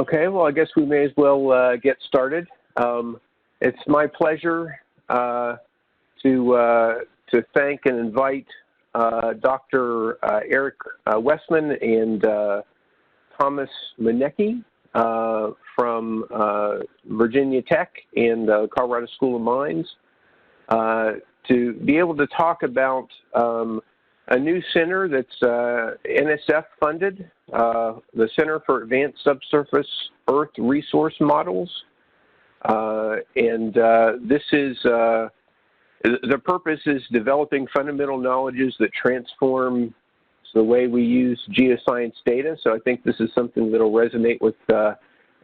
Okay, well, I guess we may as well get started. It's my pleasure to thank and invite Dr. Eric Westman and Thomas Manecki from Virginia Tech and Colorado School of Mines to be able to talk about a new center that's NSF funded, the Center for Advanced Subsurface Earth Resource Models. This is, the purpose is developing fundamental knowledges that transform the way we use geoscience data. So I think this is something that will resonate with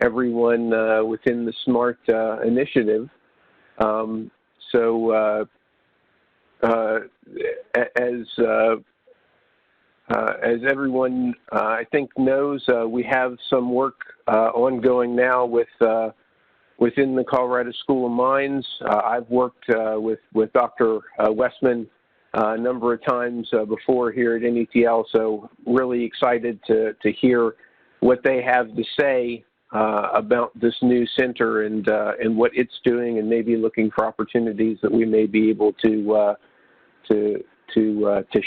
everyone within the SMART initiative. As everyone I think knows, we have some work ongoing now within the Colorado School of Mines. I've worked with Dr. Westman a number of times before here at NETL, so really excited to hear what they have to say about this new center and what it's doing, and maybe looking for opportunities that we may be able to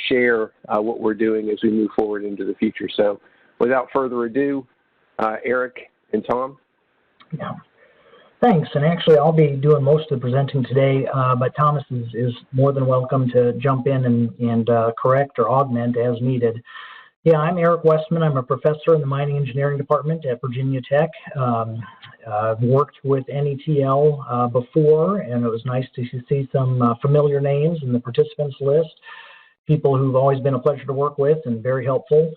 share what we're doing as we move forward into the future. So without further ado, Eric and Tom. Yeah, thanks. And actually, I'll be doing most of the presenting today, but Thomas is more than welcome to jump in and correct or augment as needed. Yeah, I'm Eric Westman. I'm a professor in the Mining Engineering Department at Virginia Tech. I've worked with NETL before, and it was nice to see some familiar names in the participants list, people who've always been a pleasure to work with and very helpful.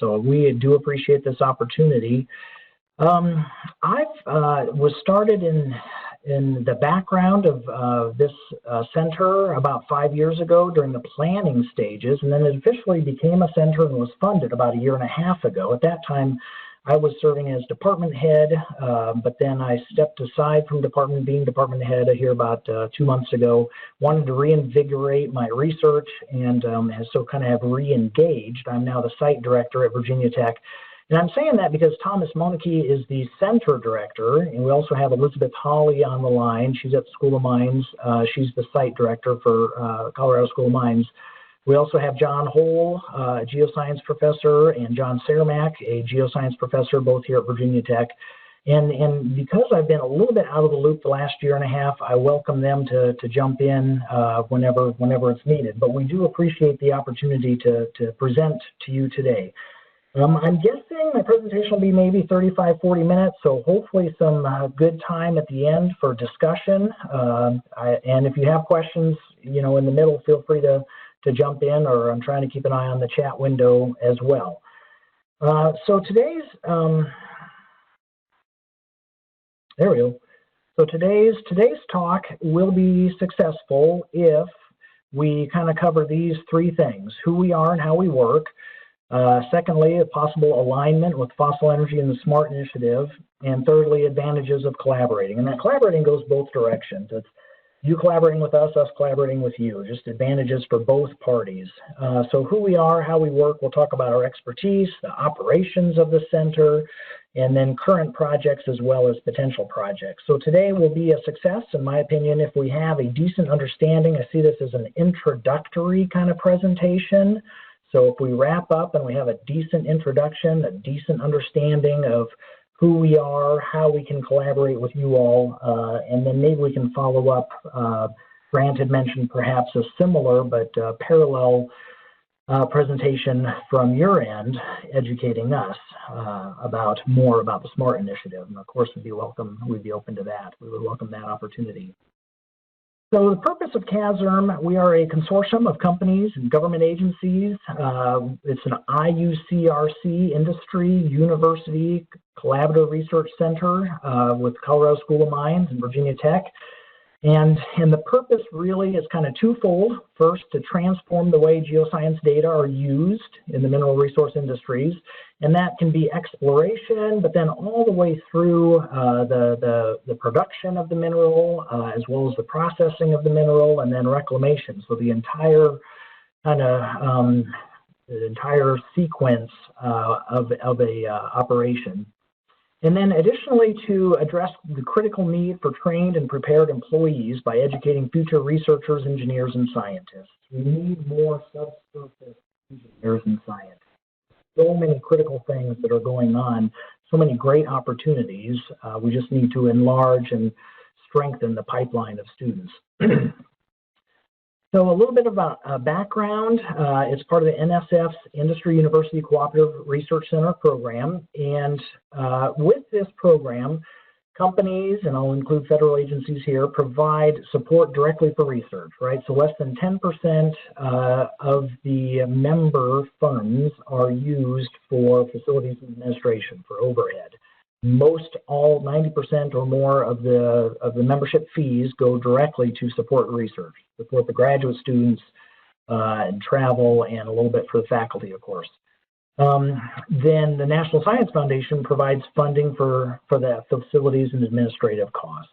So we do appreciate this opportunity. I was started in the background of this center about 5 years ago during the planning stages, and then it officially became a center and was funded about 1.5 years ago. At that time, I was serving as department head, but then I stepped aside from being department head here about 2 months ago, wanted to reinvigorate my research, and so kind of have re-engaged. I'm now the site director at Virginia Tech. And I'm saying that because Thomas Manecki is the center director, and we also have Elizabeth Hawley on the line. She's at the School of Mines. She's the site director for Colorado School of Mines. We also have John Hole, a geoscience professor, and John Cermak, a geoscience professor, both here at Virginia Tech. And because I've been a little bit out of the loop the last 1.5 years, I welcome them to jump in whenever it's needed. But we do appreciate the opportunity to present to you today. I'm guessing my presentation will be maybe 35-40 minutes, so hopefully some good time at the end for discussion. And if you have questions, in the middle, feel free to jump in, or I'm trying to keep an eye on the chat window as well. So today's, there we go. So today's talk will be successful if we kind of cover these 3 things: who we are and how we work. Secondly, a possible alignment with fossil energy in the SMART initiative. And thirdly, advantages of collaborating. And that collaborating goes both directions. It's you collaborating with us collaborating with you, just advantages for both parties. So who we are, how we work, we'll talk about our expertise, the operations of the center, and then current projects as well as potential projects. So today will be a success, in my opinion, if we have a decent understanding. I see this as an introductory kind of presentation. So if we wrap up and we have a decent introduction, a decent understanding of who we are, how we can collaborate with you all, and then maybe we can follow up. Grant had mentioned perhaps a similar but parallel presentation from your end, educating us more about the SMART initiative. And of course, we'd be open to that. We would welcome that opportunity. So the purpose of CASERM, we are a consortium of companies and government agencies. It's an IUCRC industry, university, collaborative research center with Colorado School of Mines and Virginia Tech. And the purpose really is kind of twofold. First, to transform the way geoscience data are used in the mineral resource industries. And that can be exploration, but then all the way through the production of the mineral, as well as the processing of the mineral, and then reclamation. So the entire kind of the entire sequence of a operation. And then additionally, to address the critical need for trained and prepared employees by educating future researchers, engineers, and scientists. We need more subsurface engineers and scientists. So many critical things that are going on, so many great opportunities. We just need to enlarge and strengthen the pipeline of students. So a little bit about background. It's part of the NSF's Industry University Cooperative Research Center program. And with this program, companies, and I'll include federal agencies here, provide support directly for research, right? So less than 10% of the member funds are used for facilities administration, for overhead. Most, all 90% or more of the membership fees go directly to support research, support the graduate students, and travel, and a little bit for the faculty, of course. Then the National Science Foundation provides funding for the facilities and administrative costs.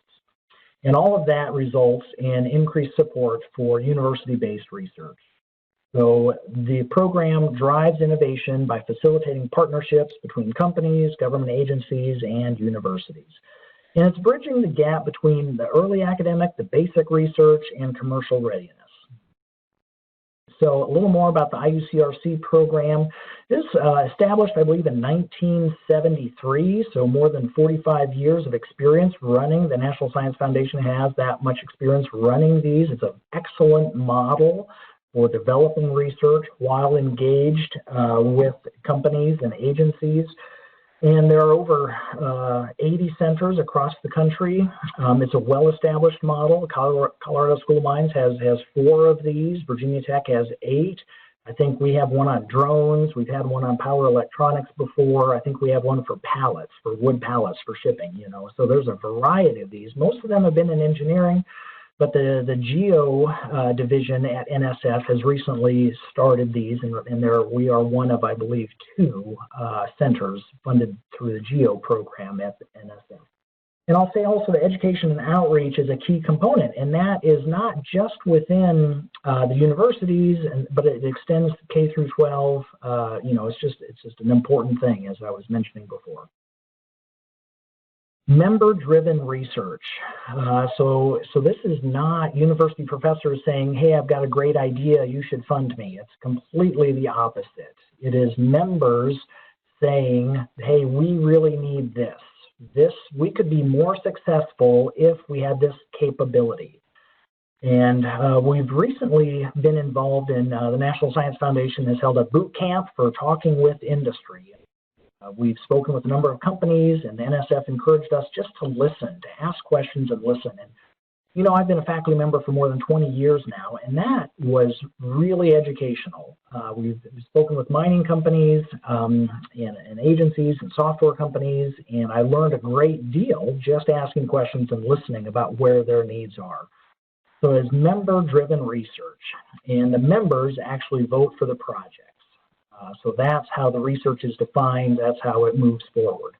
And all of that results in increased support for university-based research. So the program drives innovation by facilitating partnerships between companies, government agencies, and universities. And it's bridging the gap between the early academic, the basic research, and commercial readiness. So a little more about the IUCRC program. This established, I believe, in 1973, so more than 45 years of experience running. The National Science Foundation has that much experience running these. It's an excellent model for developing research while engaged with companies and agencies. And there are over 80 centers across the country. It's a well-established model. Colorado School of Mines has 4 of these. Virginia Tech has 8. I think we have one on drones. We've had one on power electronics before. I think we have one for pallets, for wood pallets for shipping, you know. So there's a variety of these. Most of them have been in engineering, but the GEO division at NSF has recently started these, and we are one of, I believe, 2 centers funded through the GEO program at the NSF. And I'll say also that education and outreach is a key component, and that is not just within the universities, but it extends to K through 12. You know, it's just an important thing, as I was mentioning before. Member-driven research. So this is not university professors saying, hey, I've got a great idea, you should fund me. It's completely the opposite. It is members saying, hey, we really need this. We could be more successful if we had this capability. And we've recently been involved in, the National Science Foundation has held a boot camp for talking with industry. We've spoken with a number of companies, and the NSF encouraged us just to listen, to ask questions and listen. And, you know, I've been a faculty member for more than 20 years now, and that was really educational. We've spoken with mining companies and agencies and software companies, and I learned a great deal just asking questions and listening about where their needs are. So it's member-driven research, and the members actually vote for the project. So that's how the research is defined. That's how it moves forward.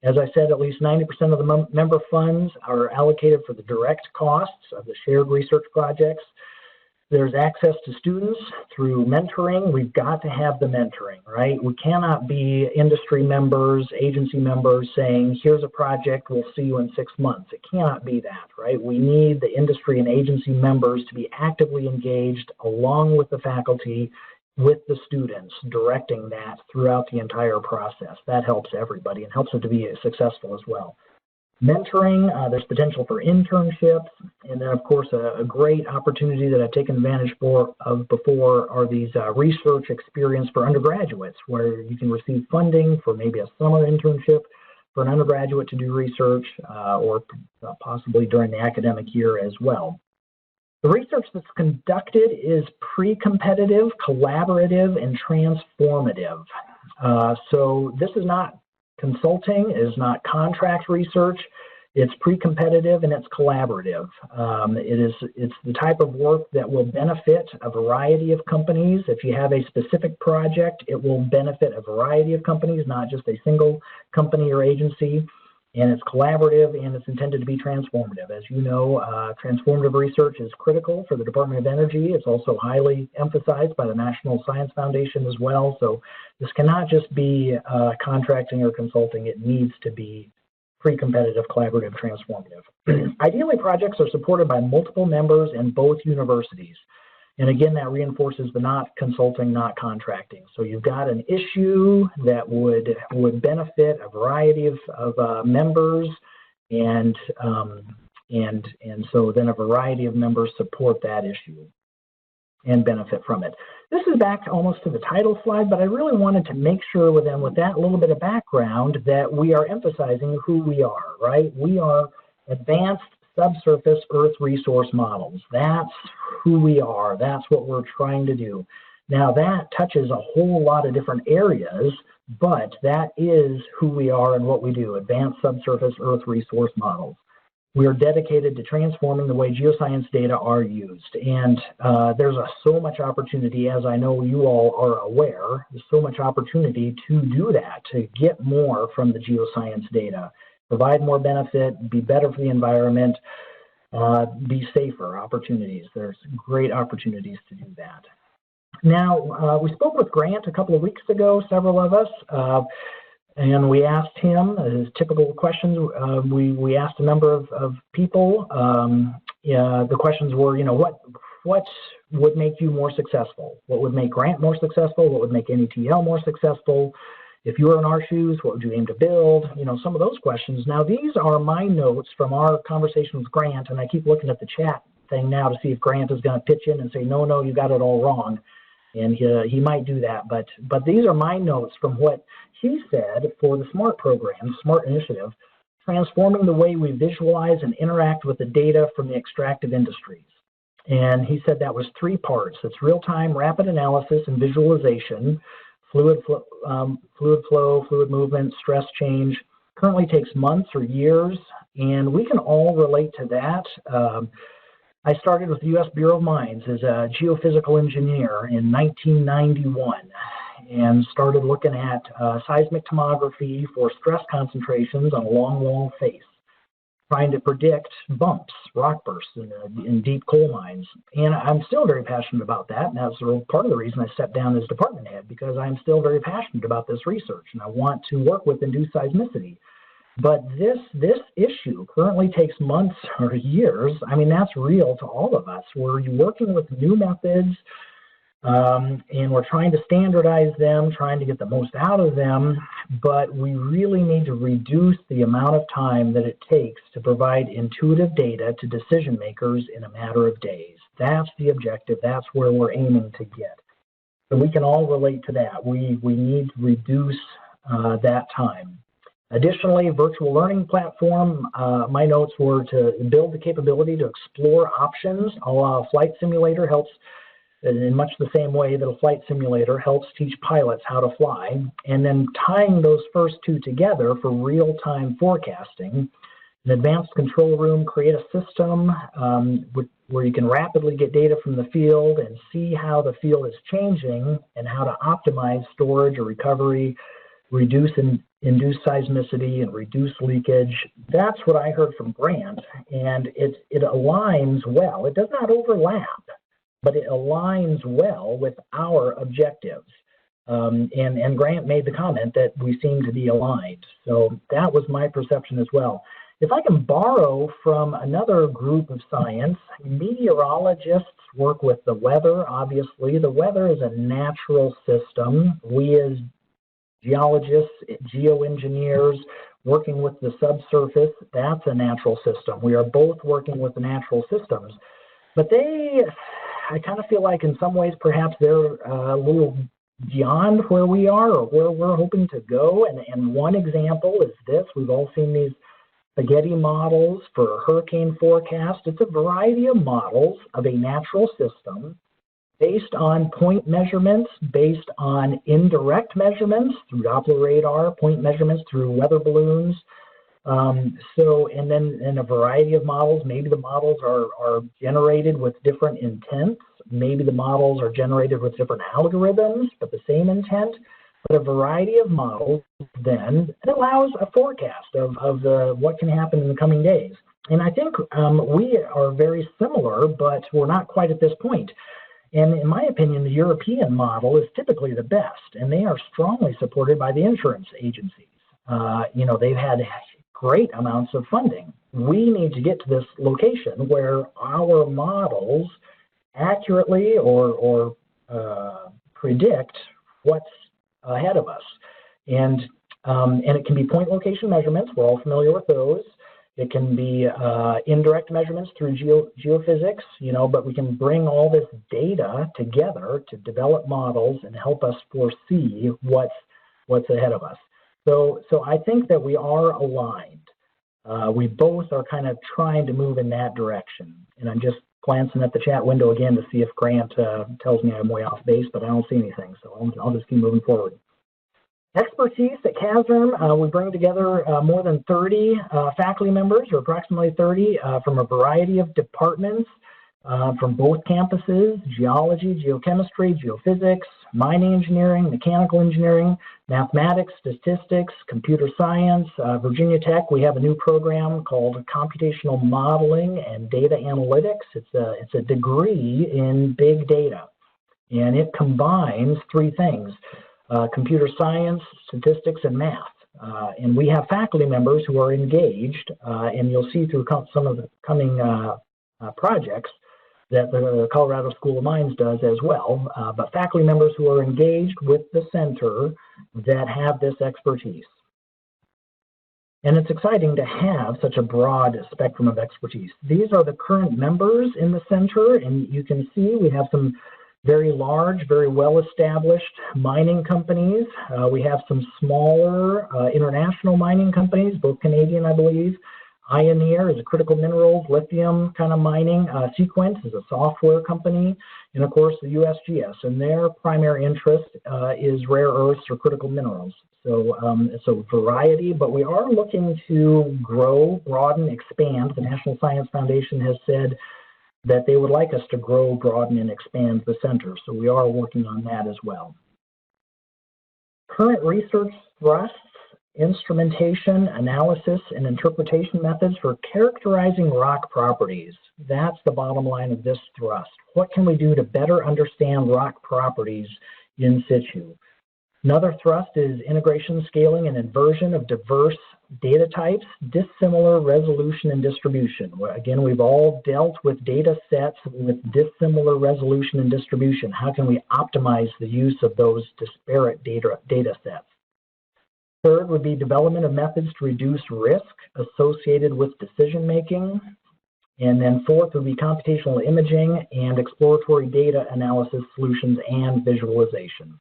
As I said, at least 90% of the member funds are allocated for the direct costs of the shared research projects. There's access to students through mentoring. We've got to have the mentoring, right? We cannot be industry members, agency members saying, here's a project, we'll see you in 6 months. It cannot be that, right? We need the industry and agency members to be actively engaged along with the faculty, with the students, directing that throughout the entire process. That helps everybody and helps them to be successful as well. Mentoring, there's potential for internships, and then of course a great opportunity that I've taken advantage of before are these research experience for undergraduates, where you can receive funding for maybe a summer internship for an undergraduate to do research, or possibly during the academic year as well. The research that's conducted is pre-competitive, collaborative, and transformative. So this is not consulting, it is not contract research. It's pre-competitive and it's collaborative. It's the type of work that will benefit a variety of companies. If you have a specific project, it will benefit a variety of companies, not just a single company or agency. and it's collaborative, and it's intended to be transformative. As you know, transformative research is critical for the Department of Energy. It's also highly emphasized by the National Science Foundation as well. So this cannot just be contracting or consulting. It needs to be pre-competitive, collaborative, transformative. Ideally, projects are supported by multiple members in both universities. And again, that reinforces the not consulting, not contracting. So you've got an issue that would benefit a variety of members, and so then a variety of members support that issue and benefit from it. This is back almost to the title slide, but I really wanted to make sure with that little bit of background that we are emphasizing who we are, right? We are advanced subsurface Earth resource models. That's who we are. That's what we're trying to do. Now that touches a whole lot of different areas, but that is who we are and what we do, advanced subsurface Earth resource models. We are dedicated to transforming the way geoscience data are used. And there's so much opportunity, as I know you all are aware, there's so much opportunity to do that, to get more from the geoscience data, provide more benefit, be better for the environment, be safer opportunities. There's great opportunities to do that. Now, we spoke with Grant a couple of weeks ago, several of us, and we asked him his typical questions. We asked a number of people. The questions were, what would make you more successful? What would make Grant more successful? What would make NETL more successful? If you were in our shoes, what would you aim to build? Some of those questions. Now, these are my notes from our conversation with Grant, and I keep looking at the chat thing now to see if Grant is going to pitch in and say, no, you got it all wrong. And he might do that, but these are my notes from what he said for the SMART program, SMART initiative, transforming the way we visualize and interact with the data from the extractive industries. And he said that was 3 parts. It's real-time rapid analysis and visualization, fluid flow, fluid movement, stress change. Currently takes months or years, and we can all relate to that. I started with the U.S. Bureau of Mines as a geophysical engineer in 1991 and started looking at seismic tomography for stress concentrations on a long wall face, trying to predict bumps, rock bursts in deep coal mines. And I'm still very passionate about that, and that's part of the reason I stepped down as department head, because I'm still very passionate about this research, and I want to work with induced seismicity. But this issue currently takes months or years. I mean, that's real to all of us. We're working with new methods, and we're trying to standardize them, trying to get the most out of them, but we really need to reduce the amount of time that it takes to provide intuitive data to decision makers in a matter of days. That's the objective. That's where we're aiming to get. So we can all relate to that. We need to reduce that time. Additionally, virtual learning platform, my notes were to build the capability to explore options. A flight simulator helps in much the same way that a flight simulator helps teach pilots how to fly, and then tying those first 2 together for real-time forecasting. An advanced control room, create a system where you can rapidly get data from the field and see how the field is changing and how to optimize storage or recovery, reduce induced seismicity and reduce leakage. That's what I heard from Grant, and it aligns well. It does not overlap, but it aligns well with our objectives. And Grant made the comment that we seem to be aligned. So that was my perception as well. If I can borrow from another group of science, meteorologists work with the weather, obviously. The weather is a natural system. We as geologists, geoengineers, working with the subsurface, that's a natural system. We are both working with the natural systems. But I kind of feel like in some ways perhaps they're a little beyond where we are or where we're hoping to go. And one example is this. We've all seen these spaghetti models for hurricane forecast. It's a variety of models of a natural system based on point measurements, based on indirect measurements through Doppler radar, point measurements through weather balloons. And then in a variety of models, maybe the models are generated with different intents. Maybe the models are generated with different algorithms, but the same intent. but a variety of models then it allows a forecast of what can happen in the coming days. And I think we are very similar, but we're not quite at this point. And in my opinion, the European model is typically the best, and they are strongly supported by the insurance agencies. They've had great amounts of funding. We need to get to this location where our models accurately or predict what's ahead of us. And it can be point location measurements. We're all familiar with those. It can be indirect measurements through geophysics, but we can bring all this data together to develop models and help us foresee what's ahead of us. So I think that we are aligned. We both are kind of trying to move in that direction. And I'm just glancing at the chat window again to see if Grant tells me I'm way off base, but I don't see anything, so I'll just keep moving forward. Expertise at CASERM, we bring together more than 30 faculty members, or approximately 30, from a variety of departments from both campuses: geology, geochemistry, geophysics, mining engineering, mechanical engineering, mathematics, statistics, computer science. Virginia Tech, we have a new program called Computational Modeling and Data Analytics. It's a degree in big data, and it combines three things: computer science, statistics, and math. And we have faculty members who are engaged, and you'll see through some of the coming projects that the Colorado School of Mines does as well, but faculty members who are engaged with the center that have this expertise. And it's exciting to have such a broad spectrum of expertise. These are the current members in the center, and you can see we have some very large, very well-established mining companies. We have some smaller international mining companies, both Canadian, I believe. Ioneer is a critical minerals, lithium kind of mining. Sequence is a software company. And of course, the USGS, and their primary interest is rare earths or critical minerals. So it's a variety, but we are looking to grow, broaden, expand. The National Science Foundation has said that they would like us to grow, broaden, and expand the center. So we are working on that as well. Current research thrusts: instrumentation, analysis, and interpretation methods for characterizing rock properties. That's the bottom line of this thrust. What can we do to better understand rock properties in situ? Another thrust is integration, scaling, and inversion of diverse data types, dissimilar resolution and distribution. Again, we've all dealt with data sets with dissimilar resolution and distribution. How can we optimize the use of those disparate data sets? Third would be development of methods to reduce risk associated with decision making. And then fourth would be computational imaging and exploratory data analysis solutions and visualization.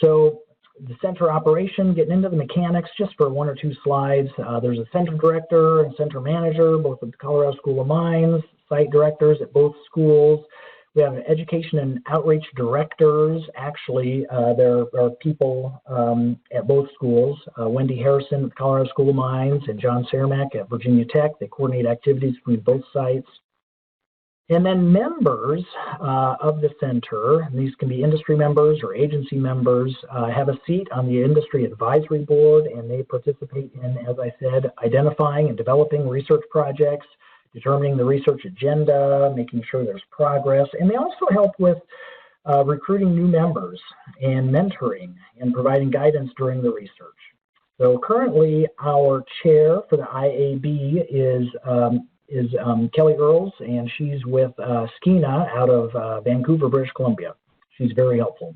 So the center operation, getting into the mechanics just for one or two slides. There's a center director and center manager, both at the Colorado School of Mines, site directors at both schools. We have education and outreach directors. Actually, there are people at both schools. Wendy Harrison at the Colorado School of Mines and John Cermak at Virginia Tech. They coordinate activities between both sites. And then members of the center, and these can be industry members or agency members, have a seat on the industry advisory board, and they participate in, as I said, identifying and developing research projects, determining the research agenda, making sure there's progress, and they also help with recruiting new members and mentoring and providing guidance during the research. So currently our chair for the IAB is Kelly Earls, and she's with Skeena out of Vancouver, British Columbia. She's very helpful.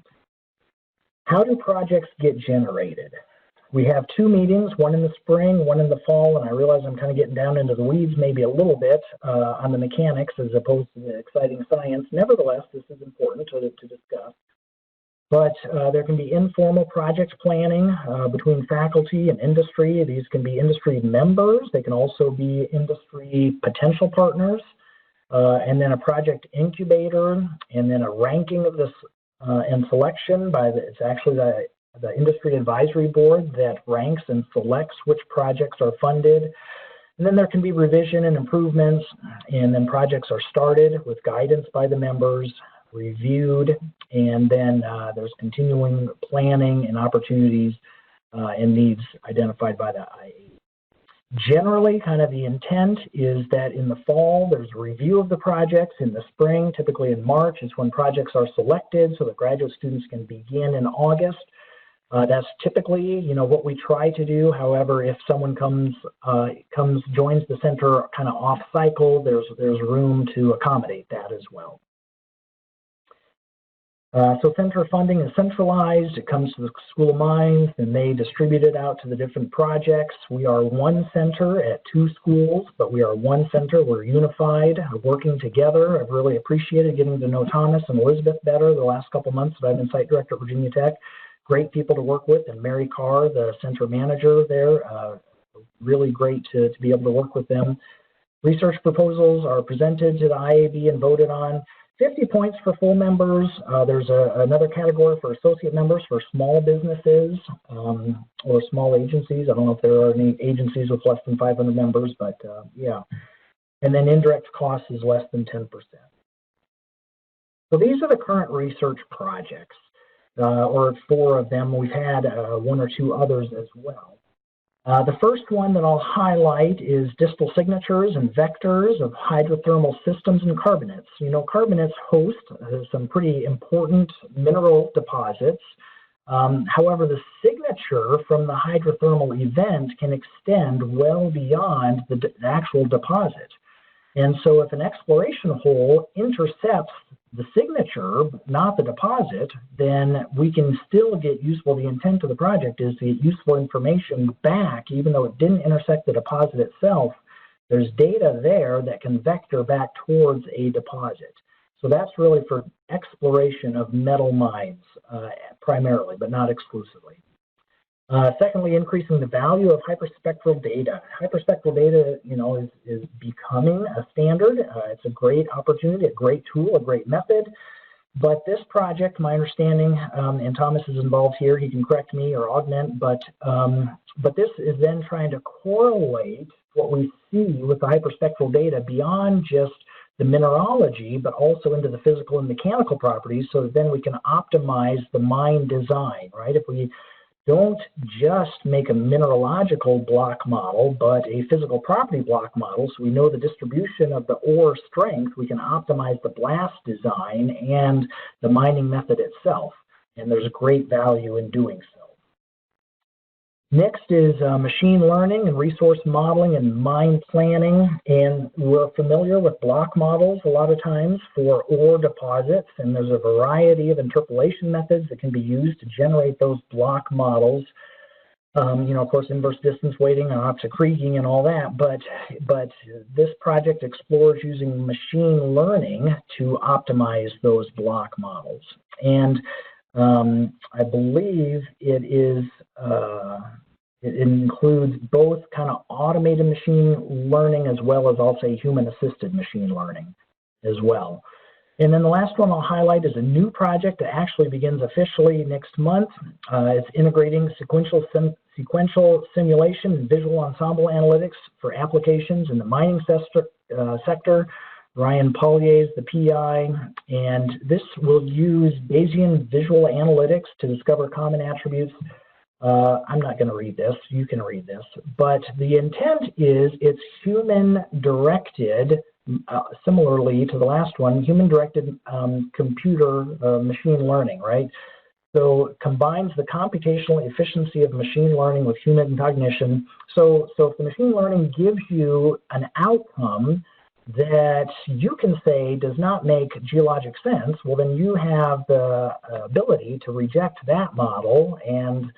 How do projects get generated? We have two meetings, one in the spring, one in the fall, and I realize I'm kind of getting down into the weeds maybe a little bit on the mechanics as opposed to the exciting science. Nevertheless, this is important to discuss. But there can be informal project planning between faculty and industry. These can be industry members. They can also be industry potential partners. And then a project incubator, and then a ranking of this and selection by it's actually the industry advisory board that ranks and selects which projects are funded. And then there can be revision and improvements, and then projects are started with guidance by the members. reviewed, and then there's continuing planning and opportunities and needs identified by the IA. Generally, kind of the intent is that in the fall, there's a review of the projects. In the spring, typically in March, is when projects are selected so that graduate students can begin in August. That's typically, what we try to do. However, if someone joins the center kind of off cycle, there's room to accommodate that as well. So center funding is centralized. It comes to the School of Mines, and they distribute it out to the different projects. We are one center at 2 schools, but we are one center. We're unified, working together. I've really appreciated getting to know Thomas and Elizabeth better the last couple months that I've been site director at Virginia Tech. Great people to work with, and Mary Carr, the center manager there, really great to be able to work with them. Research proposals are presented to the IAB and voted on. 50 points for full members. There's another category for associate members for small businesses or small agencies. I don't know if there are any agencies with less than 500 members, but yeah. And then indirect cost is less than 10%. So these are the current research projects, or 4 of them. We've had 1 or 2 others as well. The first one that I'll highlight is distal signatures and vectors of hydrothermal systems and carbonates. Carbonates host some pretty important mineral deposits. However, the signature from the hydrothermal event can extend well beyond the actual deposit. And so if an exploration hole intercepts the signature, not the deposit, then we can still get useful. The intent of the project is to get useful information back, even though it didn't intersect the deposit itself. There's data there that can vector back towards a deposit. So that's really for exploration of metal mines, primarily, but not exclusively. Secondly, increasing the value of hyperspectral data. Hyperspectral data, is becoming a standard. It's a great opportunity, a great tool, a great method. But this project, my understanding, and Thomas is involved here, he can correct me or augment, but this is then trying to correlate what we see with the hyperspectral data beyond just the mineralogy, but also into the physical and mechanical properties, so that then we can optimize the mine design, right? If we don't just make a mineralogical block model, but a physical property block model, so we know the distribution of the ore strength, we can optimize the blast design and the mining method itself. And there's great value in doing so. Next is machine learning and resource modeling and mine planning. And we're familiar with block models a lot of times for ore deposits, and there's a variety of interpolation methods that can be used to generate those block models. Of course, inverse distance weighting and optic kriging and all that, but this project explores using machine learning to optimize those block models. And I believe it is it includes both kind of automated machine learning as well as, I'll say, human-assisted machine learning as well. And then the last one I'll highlight is a new project that actually begins officially next month. It's integrating sequential simulation and visual ensemble analytics for applications in the mining sector. Ryan Pollier is the PI, and this will use Bayesian visual analytics to discover common attributes. I'm not going to read this, you can read this, but the intent is it's human-directed, similarly to the last one, human-directed computer machine learning, right? So it combines the computational efficiency of machine learning with human cognition. So if the machine learning gives you an outcome that you can say does not make geologic sense, well, then you have the ability to reject that model and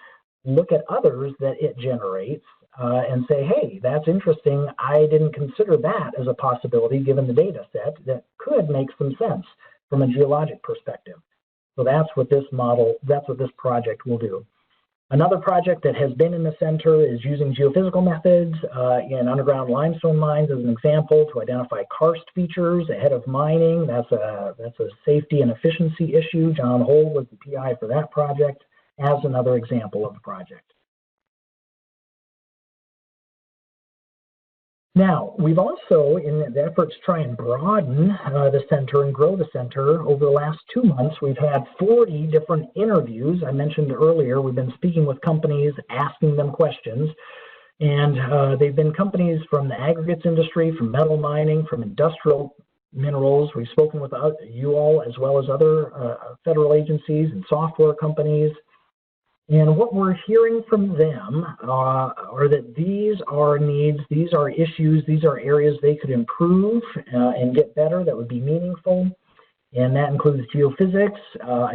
look at others that it generates and say, hey, that's interesting. I didn't consider that as a possibility given the data set that could make some sense from a geologic perspective. So that's what this project will do. Another project that has been in the center is using geophysical methods in underground limestone mines as an example to identify karst features ahead of mining. That's a safety and efficiency issue. John Hull was the PI for that project as another example of the project. Now, we've also, in the effort to try and broaden the center and grow the center, over the last 2 months, we've had 40 different interviews. I mentioned earlier, we've been speaking with companies, asking them questions, and they've been companies from the aggregates industry, from metal mining, from industrial minerals. We've spoken with you all, as well as other federal agencies and software companies. And what we're hearing from them are that these are needs, these are issues, these are areas they could improve and get better that would be meaningful. And that includes geophysics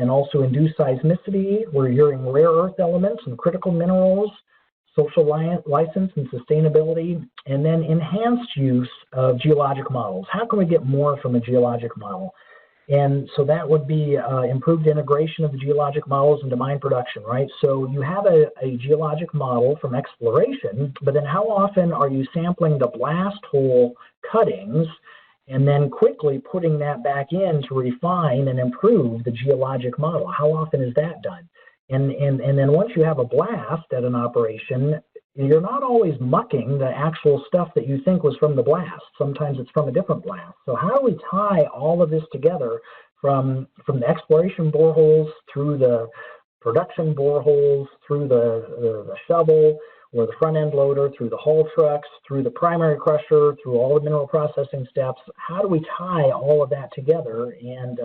and also induced seismicity. We're hearing rare earth elements and critical minerals, social license and sustainability, and then enhanced use of geologic models. How can we get more from a geologic model? And so that would be improved integration of the geologic models into mine production, right? So you have a geologic model from exploration, but then how often are you sampling the blast hole cuttings and then quickly putting that back in to refine and improve the geologic model? How often is that done? And then once you have a blast at an operation, you're not always mucking the actual stuff that you think was from the blast. Sometimes it's from a different blast. So how do we tie all of this together from the exploration boreholes through the production boreholes, through the shovel or the front end loader, through the haul trucks, through the primary crusher, through all the mineral processing steps? How do we tie all of that together and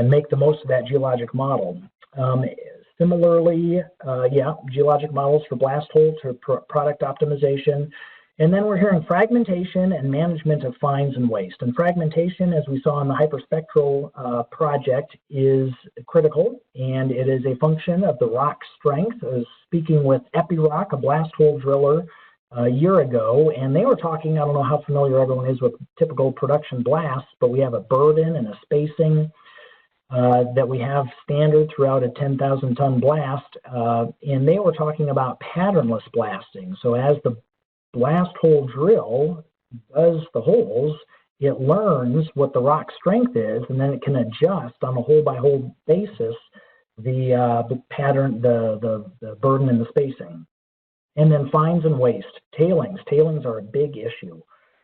make the most of that geologic model? Similarly, geologic models for blast holes or product optimization. And then we're hearing fragmentation and management of fines and waste. And fragmentation, as we saw in the hyperspectral project, is critical, and it is a function of the rock strength. I was speaking with EpiRock, a blast hole driller, a year ago, and they were talking, I don't know how familiar everyone is with typical production blasts, but we have a burden and a spacing that we have standard throughout a 10,000 ton blast, and they were talking about patternless blasting. So as the blast hole drill does the holes, it learns what the rock strength is, and then it can adjust on a hole by hole basis the pattern, the burden and the spacing. And then fines and waste, tailings. Tailings are a big issue.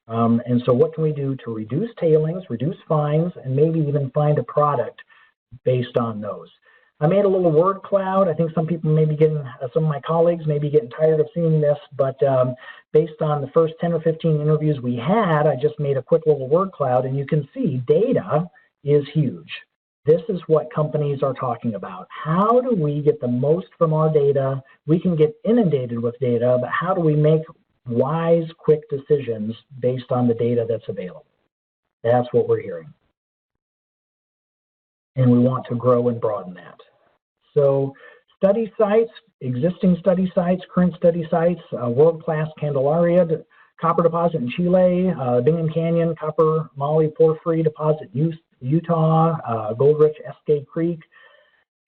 And so what can we do to reduce tailings, reduce fines, and maybe even find a product based on those? I made a little word cloud. I think some people may be getting, some of my colleagues may be getting tired of seeing this, but based on the first 10 or 15 interviews we had, I just made a quick little word cloud, and you can see data is huge. This is what companies are talking about. How do we get the most from our data? We can get inundated with data, but how do we make wise, quick decisions based on the data that's available? That's what we're hearing. And we want to grow and broaden that. So study sites, existing study sites, current study sites, world-class Candelaria copper deposit in Chile, Bingham Canyon copper moly porphyry deposit Utah, Gold-rich Eskay Creek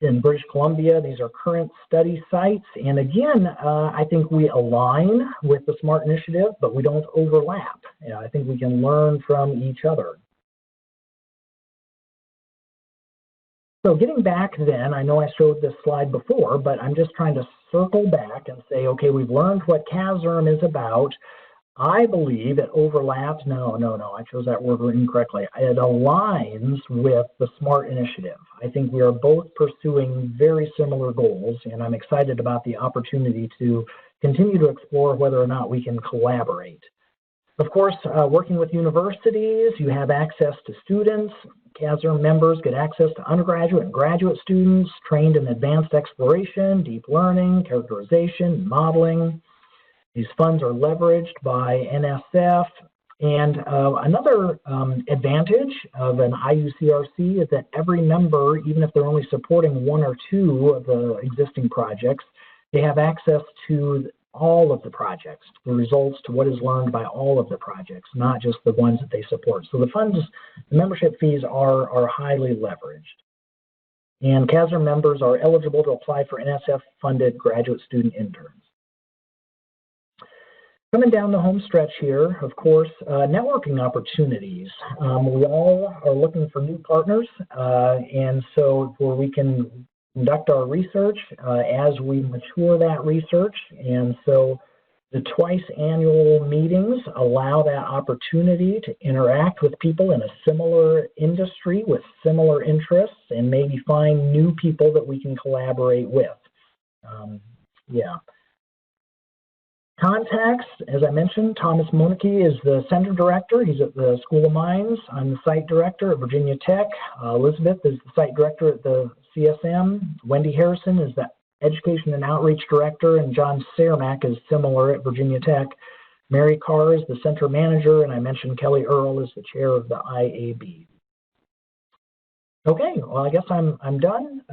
in British Columbia. These are current study sites. And again, I think we align with the SMART initiative, but we don't overlap. I think we can learn from each other. So getting back then, I know I showed this slide before, but I'm just trying to circle back and say, okay, we've learned what CASERM is about. I believe it overlaps. No, I chose that word incorrectly. It aligns with the SMART initiative. I think we are both pursuing very similar goals, and I'm excited about the opportunity to continue to explore whether or not we can collaborate. Of course, working with universities, you have access to students. CASERM members get access to undergraduate and graduate students trained in advanced exploration, deep learning, characterization, modeling. These funds are leveraged by NSF. And another advantage of an IUCRC is that every member, even if they're only supporting one or two of the existing projects, they have access to all of the projects, the results to what is learned by all of the projects, not just the ones that they support. So the funds, the membership fees are highly leveraged. And CASERM members are eligible to apply for NSF-funded graduate student interns. Coming down the home stretch here, of course, networking opportunities. We all are looking for new partners, and so where we can conduct our research as we mature that research. And so the twice annual meetings allow that opportunity to interact with people in a similar industry with similar interests and maybe find new people that we can collaborate with. Yeah. Contacts, as I mentioned, Thomas Moneke is the center director. He's at the School of Mines. I'm the site director at Virginia Tech. Elizabeth is the site director at the CSM. Wendy Harrison is the education and outreach director, and John Cermak is similar at Virginia Tech. Mary Carr is the center manager, and I mentioned Kelly Earle is the chair of the IAB. Okay, well, I guess I'm done.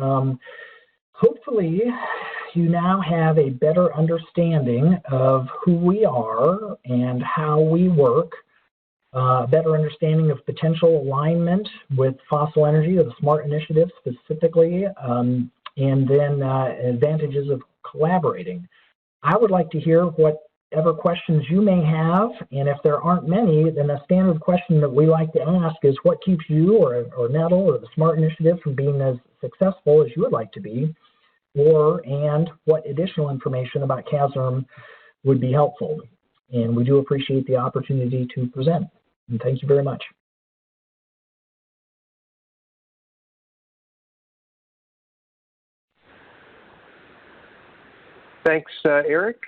Hopefully, you now have a better understanding of who we are and how we work, a better understanding of potential alignment with fossil energy or the SMART initiative specifically, and then advantages of collaborating. I would like to hear whatever questions you may have, and if there aren't many, then a standard question that we like to ask is what keeps you or NETL or the SMART initiative from being as successful as you would like to be, and what additional information about CASERM would be helpful. And we do appreciate the opportunity to present. And thank you very much. Thanks, Eric.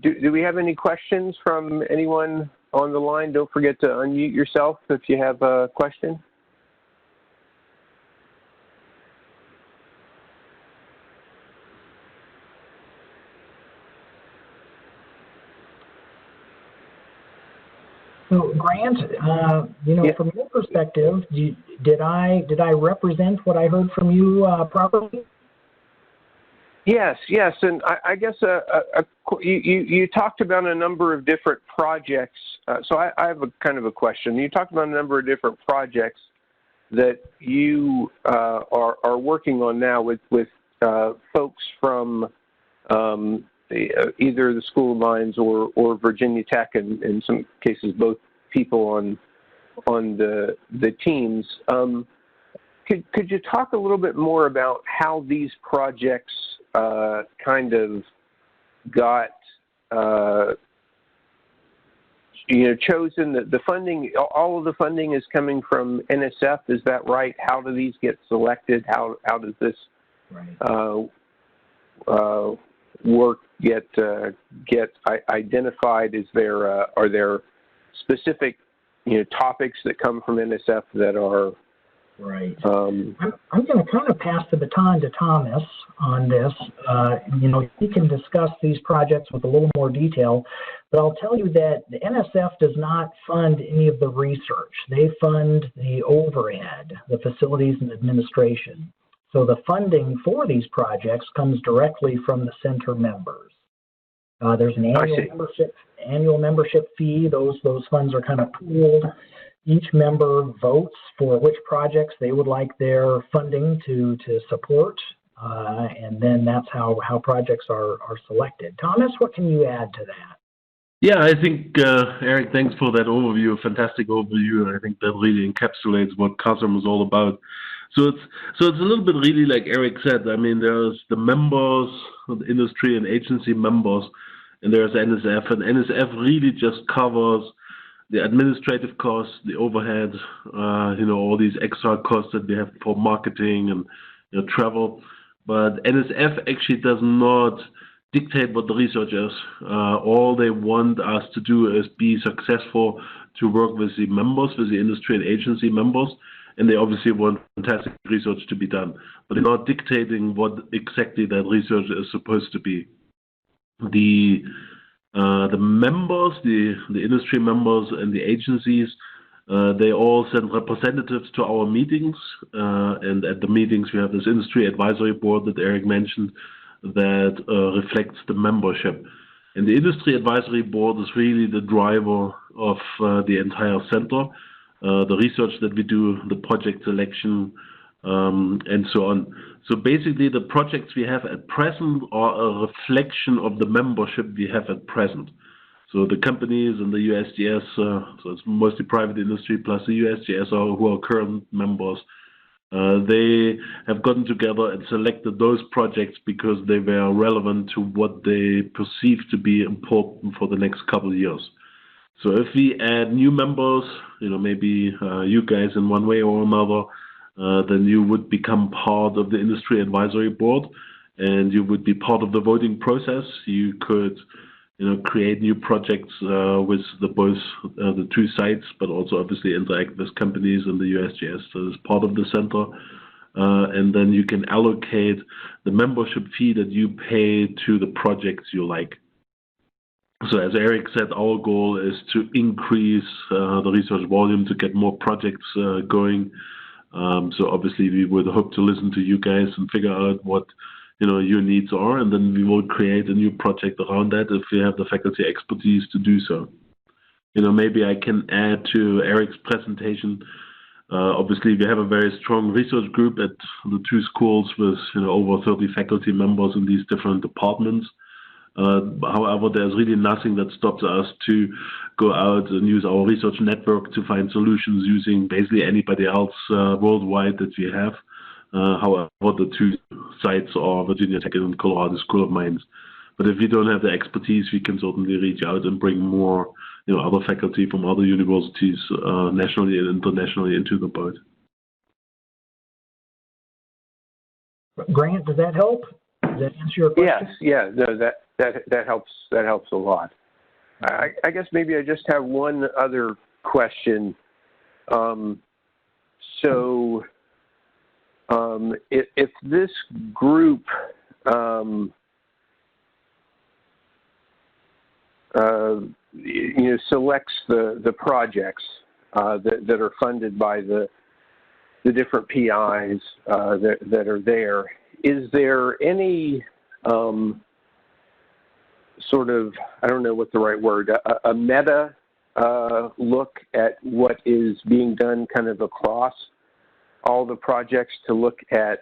Do we have any questions from anyone on the line? Don't forget to unmute yourself if you have a question. So, Grant, from your perspective, did I represent what I heard from you properly? Yes, and I guess you talked about a number of different projects. So I have a kind of a question. You talked about a number of different projects that you are working on now with folks from either the School of Mines or Virginia Tech, and in some cases both people on the teams. Could you talk a little bit more about how these projects kind of got chosen? The funding, all of the funding is coming from NSF. Is that right? How do these get selected? How does this work get identified? Are there specific topics that come from NSF that are right? I'm going to kind of pass the baton to Thomas on this. He can discuss these projects with a little more detail, but I'll tell you that the NSF does not fund any of the research. They fund the overhead, the facilities and administration. So the funding for these projects comes directly from the center members. There's an annual membership fee. Those funds are kind of pooled. Each member votes for which projects they would like their funding to support, and then that's how projects are selected. Thomas, what can you add to that? Yeah, I think, Eric, thanks for that overview, a fantastic overview, and I think that really encapsulates what CASERM is all about. So it's a little bit really like Eric said. I mean, there's the members, the industry and agency members, and there's NSF, and NSF really just covers the administrative costs, the overhead, all these extra costs that we have for marketing and travel. But NSF actually does not dictate what the research is. All they want us to do is be successful, to work with the members, with the industry and agency members, and they obviously want fantastic research to be done. But they're not dictating what exactly that research is supposed to be. The members, the industry members and the agencies, they all send representatives to our meetings, and at the meetings we have this industry advisory board that Eric mentioned that reflects the membership. And the industry advisory board is really the driver of the entire center, the research that we do, the project selection, and so on. So basically the projects we have at present are a reflection of the membership we have at present. So the companies and the USGS, so it's mostly private industry plus the USGS who are current members, They have gotten together and selected those projects because they were relevant to what they perceive to be important for the next couple of years. So if we add new members, maybe you guys in one way or another, then you would become part of the industry advisory board, and you would be part of the voting process. You could create new projects with both the two sites, but also obviously interact with companies in the USGS as part of the center. And then you can allocate the membership fee that you pay to the projects you like. So as Eric said, our goal is to increase the research volume to get more projects going. So obviously we would hope to listen to you guys and figure out what your needs are, and then we will create a new project around that if we have the faculty expertise to do so. Maybe I can add to Eric's presentation. Obviously, we have a very strong research group at the two schools with over 30 faculty members in these different departments. However, there's really nothing that stops us to go out and use our research network to find solutions using basically anybody else worldwide that we have. However, the two sites are Virginia Tech and Colorado School of Mines. But if we don't have the expertise, we can certainly reach out and bring more, other faculty from other universities, nationally and internationally, into the boat. Grant, does that help? Does that answer your question? Yes, yeah, no, that helps. That helps a lot. I guess maybe I just have one other question. If this group selects the projects that are funded by the different PIs that are there, is there any sort of, I don't know what the right word, a meta look at what is being done kind of across all the projects, to look at,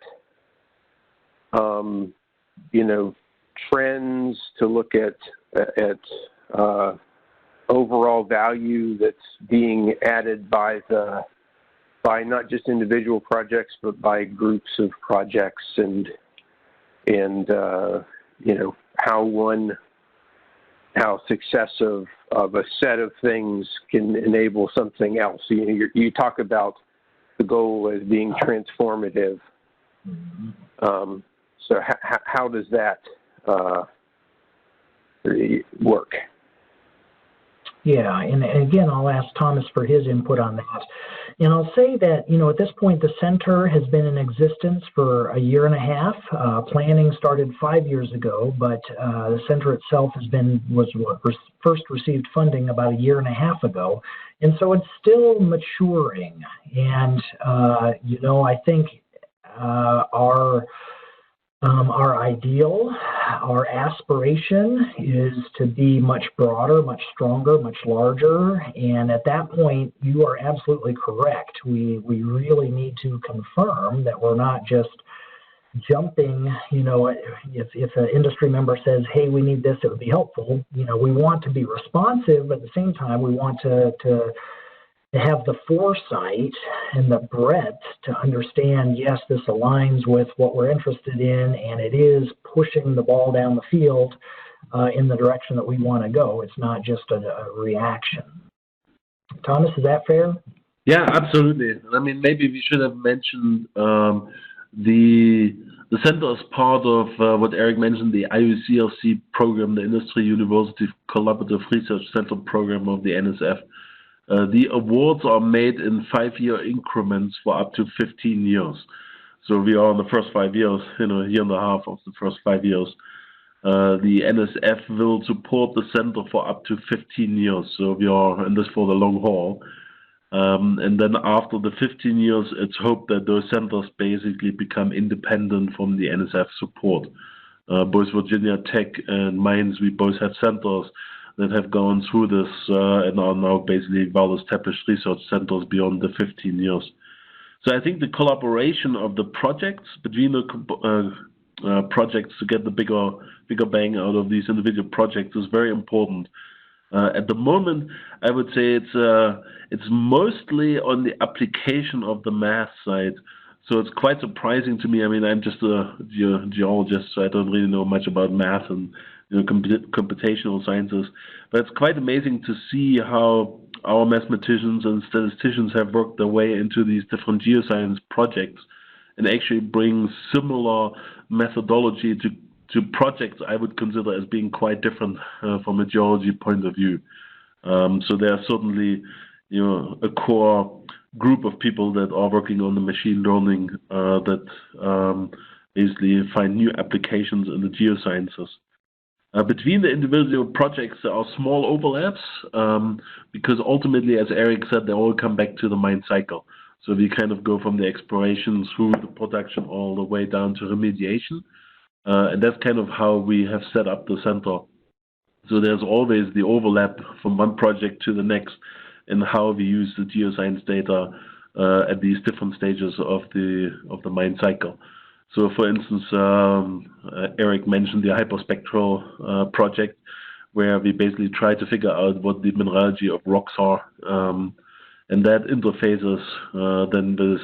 trends, to look at overall value that's being added by not just individual projects, but by groups of projects, and how success of a set of things can enable something else. You talk about the goal as being transformative. So how does that work? Yeah, and again, I'll ask Thomas for his input on that. And I'll say that, at this point, the center has been in existence for a year and a half. Planning started 5 years ago, but the center itself first received funding about a year and a half ago. And so it's still maturing. And, I think our ideal, our aspiration is to be much broader, much stronger, much larger. And at that point, you are absolutely correct. We really need to confirm that we're not just jumping, if an industry member says, hey, we need this, it would be helpful. We want to be responsive, but at the same time, we want to have the foresight and the breadth to understand, yes, this aligns with what we're interested in, and it is pushing the ball down the field in the direction that we want to go. It's not just a reaction. Thomas, is that fair? Yeah, absolutely. I mean, maybe we should have mentioned the center is part of what Eric mentioned, the IUCRC program, the Industry University Collaborative Research Center program of the NSF. The awards are made in 5-year increments for up to 15 years. So we are in the first 5 years, a year and a half of the first 5 years. The NSF will support the center for up to 15 years. So we are in this for the long haul. And then after the 15 years, it's hoped that those centers basically become independent from the NSF support. Both Virginia Tech and Mines, we both have centers that have gone through this and are now basically well-established research centers beyond the 15 years. So I think the collaboration of the projects between the projects to get the bigger bang out of these individual projects is very important. At the moment, I would say it's mostly on the application of the math side So it's quite surprising to me. I mean, I'm just a geologist, so I don't really know much about math and computational sciences. But it's quite amazing to see how our mathematicians and statisticians have worked their way into these different geoscience projects and actually bring similar methodology to projects I would consider as being quite different from a geology point of view. So there are certainly, a core group of people that are working on the machine learning that basically find new applications in the geosciences. Between the individual projects, there are small overlaps because ultimately, as Eric said, they all come back to the mine cycle. So we kind of go from the exploration through the production all the way down to remediation. And that's kind of how we have set up the center. So there's always the overlap from one project to the next in how we use the geoscience data at these different stages of the mine cycle. So, for instance, Eric mentioned the hyperspectral project, where we basically try to figure out what the mineralogy of rocks are, and that interfaces then this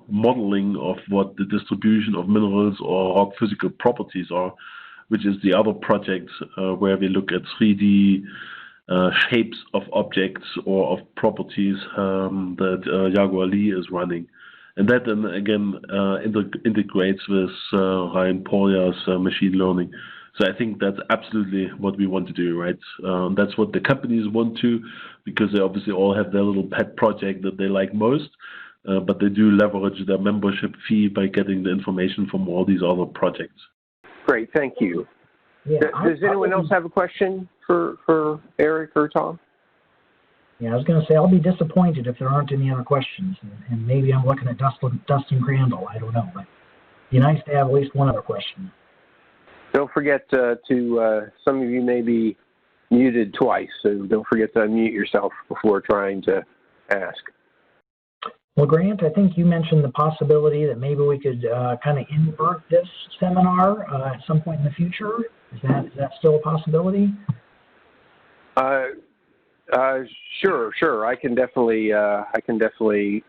modeling of what the distribution of minerals or rock physical properties are, which is the other project where we look at 3D shapes of objects or of properties that Jaguar Lee is running. And that then again integrates with Ryan Polya's machine learning. So I think that's absolutely what we want to do, right? That's what the companies want to, because they obviously all have their little pet project that they like most, but they do leverage their membership fee by getting the information from all these other projects. Great, thank you. Yeah, Does anyone else have a question for Eric or Tom? Yeah, I was going to say, I'll be disappointed if there aren't any other questions, and maybe I'm looking at Dustin Crandall, I don't know, but it'd be nice to have at least one other question. Don't forget some of you may be muted twice, so don't forget to unmute yourself before trying to ask. Well, Grant, I think you mentioned the possibility that maybe we could kind of invert this seminar at some point in the future. Is that still a possibility? Sure. I can definitely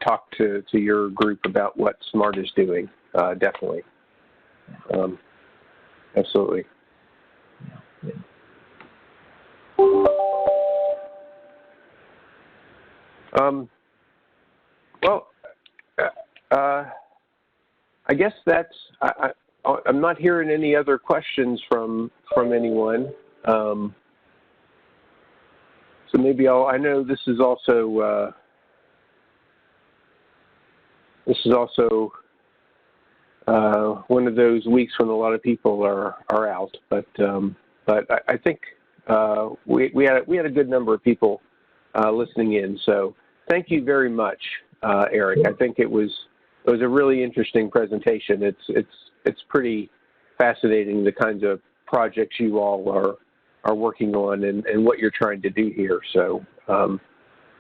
talk to your group about what SMART is doing. Definitely. Absolutely. Yeah, good. Well, I guess that's. I'm not hearing any other questions from anyone. So maybe I know this is also one of those weeks when a lot of people are out, but I think we had a good number of people listening in. So thank you very much, Eric. I think it was a really interesting presentation. It's pretty fascinating, the kinds of projects you all are working on and what you're trying to do here. So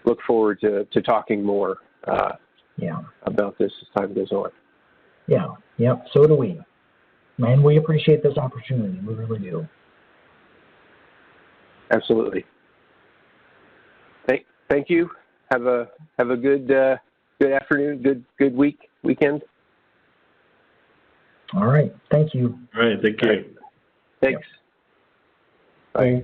look forward to talking more about this as time goes on. Yeah, yep, so do we. And we appreciate this opportunity, we really do. Absolutely. Thank you. Have a good afternoon, good weekend. All right, thank you. All right, thank you. Thanks. Yep. Bye.